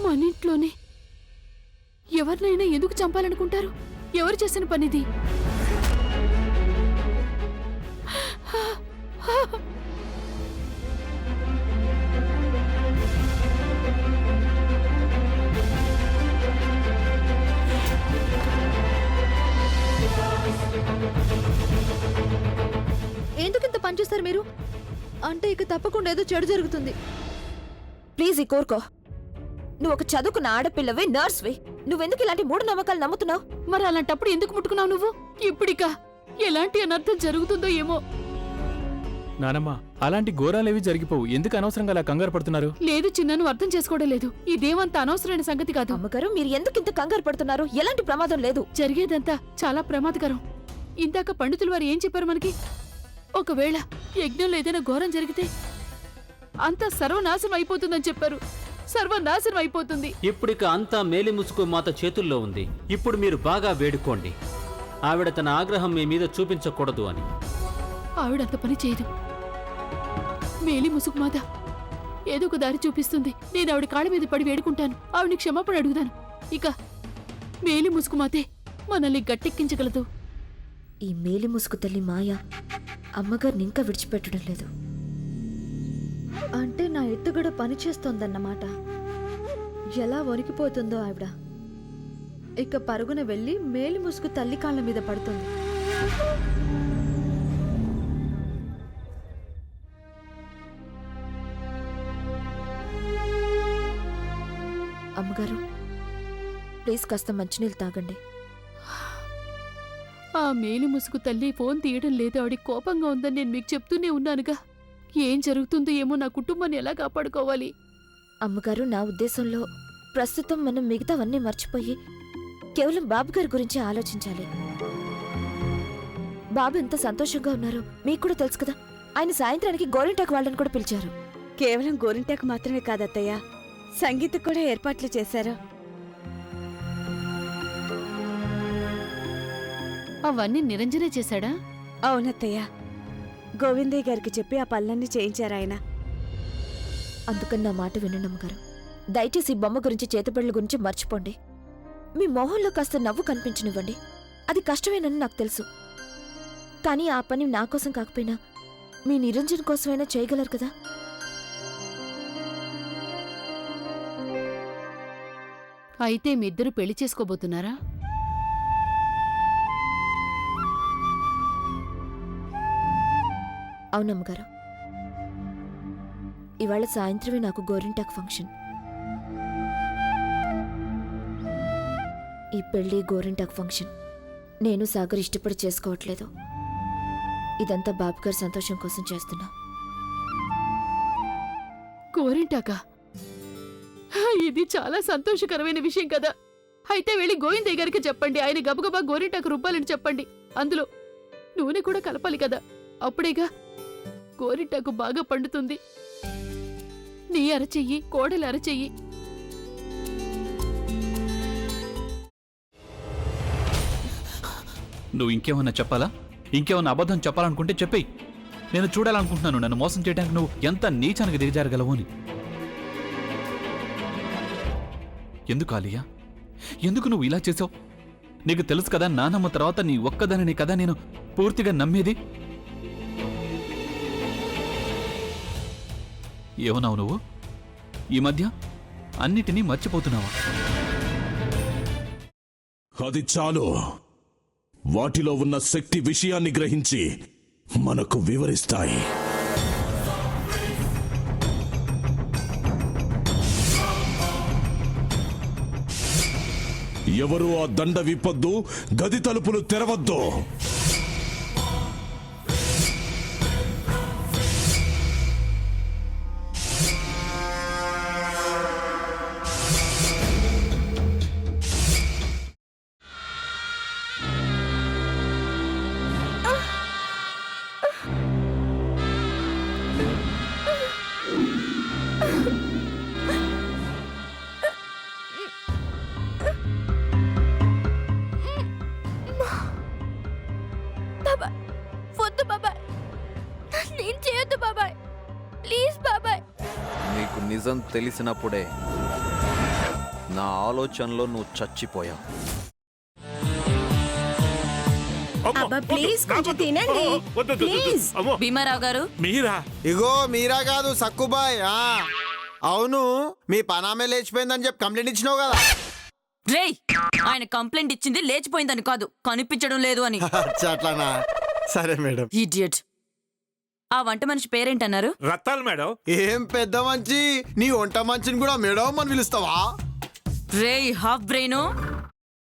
మన ఇంట్లోనే ఎవరినైనా ఎందుకు చంపాలనుకుంటారు? ఎవరు చేసిన పనిది? ఎందుకింత పనిచేస్తారు మీరు? అంటే ఇక తప్పకుండా ఏదో చెడు జరుగుతుంది. ప్లీజ్ ఈ కోరుకో. నువ్వు ఒక చదువుకున్న ఆడపిల్లవి, నర్స్వి. నువ్వెందుకు ఇలాంటి మూఢనమ్మకాలు నమ్ముతున్నావు? మరి అలాంటప్పుడు ఎందుకు ముట్టుకున్నావు నువ్వు? ఇప్పుడిక ఎలాంటి అనర్థం జరుగుతుందో ఏమో. నానమ్మ, అలాంటి ఘోరాలేవి జరిగిపోవు. ఎందుకు అనవసరంగా అలా కంగారు పడుతున్నారు? లేదు చిన్న, నువ్వు అర్థం చేసుకోవడం లేదు. ఇదేమంత అనవసరమైన సంగతి కాదు. అమ్మగారు, మీరు ఎందుకు ఇంత కంగారు పడుతున్నారు? ఎలాంటి ప్రమాదం లేదు. జరిగేదంతా చాలా ప్రమాదకరం. ఇందాక పండితులు వారు ఏం చెప్పారు మనకి? ఒకవేళ యజ్ఞంలో ఏదైనా ఘోరం జరిగితే అంతా సర్వనాశనం అయిపోతుందని చెప్పారు. సర్వనాశనం అయిపోతుంది. ఇప్పుడిక అంతా మేలిముసుకు మాత చేతుల్లో ఉంది. ఇప్పుడు మీరు బాగా వేడుకోండి, ఆవిడ తన ఆగ్రహం మీ మీద చూపించకూడదు అని. ఆవిడంత పని చేయదు. మేలి ముసుగు మాత ఏదో ఒక దారి చూపిస్తుంది. నేను ఆవిడ కాళ్ళ మీద పడి వేడుకుంటాను. ఆవిడని క్షమాపణ అడుగుతాను. ఇక మేలి ముసుగు మాతే మనల్ని గట్టెక్కించగలదు. ఈ మేలి ముసుగు తల్లి మాయ అమ్మగారిని ఇంకా విడిచిపెట్టడం లేదు. అంటే నా ఎత్తుగడ పనిచేస్తోందన్నమాట. ఎలా వణికిపోతుందో ఆవిడ. ఇక పరుగున వెళ్ళి మేలి ముసుగు తల్లి కాళ్ళ మీద పడుతుంది. అమ్మగారు, ప్లీజ్ కాస్త మంచినీళ్ళు తాగండి. ఆ మేలి ముసుగు తల్లి ఫోన్ తీయడం లేదు. ఆవిడ కోపంగా ఉందని నేను మీకు చెప్తూనే ఉన్నానుగా. ఏం జరుగుతుందో ఏమో. నా కుటుంబాన్ని ఎలా కాపాడుకోవాలి? అమ్మగారు, నా ఉద్దేశంలో ప్రస్తుతం మనం మిగతావన్నీ మర్చిపోయి కేవలం బాబుగారి గురించి ఆలోచించాలి. బాబు ఎంత సంతోషంగా ఉన్నారో మీకు కూడా తెలుసు కదా. ఆయన సాయంత్రానికి గోరింటాకు వాళ్ళని కూడా పిలిచారు. కేవలం గోరింటాకు మాత్రమే కాదత్తయ్య, సంగీత కూడా ఏర్పాట్లు చేశారు. అవన్నీ నిరంజనే చేశాడా? అవునత్తయ్య, గోవిందయ్య గారికి చెప్పి ఆ పనులన్నీ చేయించారాయన. అందుకని నా మాట వినండి అమ్మగారు. దయచేసి ఈ బొమ్మ గురించి, చేతిబడుల గురించి మర్చిపోండి. మీ మొహంలో కాస్త నవ్వు కనిపించనివ్వండి. అది కష్టమేనని నాకు తెలుసు. కానీ ఆ పని నా కోసం కాకపోయినా మీ నిరంజన్ కోసమైనా చేయగలరు కదా. అయితే మీ ఇద్దరు పెళ్లి చేసుకోబోతున్నారా? అవునమ్మగారు, ఇవాళ సాయంత్రమే నాకు గోరింటాక్ ఫంక్షన్. ఈ పెళ్లి గోరింటాక్ ఫంక్షన్ నేను సాగర్ ఇష్టపడి చేసుకోవట్లేదు. ఇదంతా బాబుగారి సంతోషం కోసం చేస్తున్నా. గోరింటాకా? ఇది చాలా సంతోషకరమైన విషయం కదా. అయితే వెళ్ళి గోవిందయ్య గారికి చెప్పండి. ఆయన గబగబా గోరింటాకు రుబ్బాలని చెప్పండి. అందులో నూనె కూడా కలపాలి కదా. అప్పుడేగా గోరింటాకు బాగా పండుతుంది. నీ అరచెయ్యి, కోడలి అరచెయ్యి. నువ్వు ఇంకేమన్నా చెప్పాలా? ఇంకేమన్నా అబద్ధం చెప్పాలనుకుంటే చెప్పేయి. నేను చూడాలనుకుంటున్నాను నన్ను మోసం చేయడానికి నువ్వు ఎంత నీచానికి దిగజారగలవు అని. ఎందుకు ఆలియా, ఎందుకు నువ్వు ఇలా చేసావు? నీకు తెలుసు కదా, నానమ్మ తర్వాత నీ ఒక్కదానిని కదా నేను పూర్తిగా నమ్మేది. ఏమన్నావు నువ్వు? ఈ మధ్య అన్నిటినీ మర్చిపోతున్నావా? అది చాలు. వాటిలో ఉన్న శక్తి విషయాన్ని గ్రహించి మనకు వివరిస్తాయి. ఎవరు ఆ దండ విప్పొద్దు, గది తలుపులు తెరవద్దు. వద్దు బాబాయ్, నేను చేయొద్దు బాబాయ్, ప్లీజ్ బాబాయ్. నీకు నిజం తెలిసినప్పుడే నా ఆలోచనలో నువ్వు చచ్చిపోయావు. అబ్బా ప్లీజ్ కొంచెం తినండి ప్లీజ్. భీమారావు గారు మీరా? ఇగో మీరా కాదు సక్కుబాయ్. అవును, మీ పనామే లేచిపోయిందని చెప్పి కంప్లైంట్ ఇచ్చినావు కదా. రేయ్, ఆయన కంప్లైంట్ ఇచ్చింది లేచిపోయిందని కాదు, కనిపించడం లేదు అని. అట్లానా? సరే మేడం. ఇడియట్. ఆ వంట మనిషి పేరేంటన్నారు? రత్తాలు మేడం. ఏం పెద్ద మంచి, నీ వంట మంచిని కూడా మేడం అని పిలుస్తావా? రేయ్ హాఫ్ బ్రెయిన్,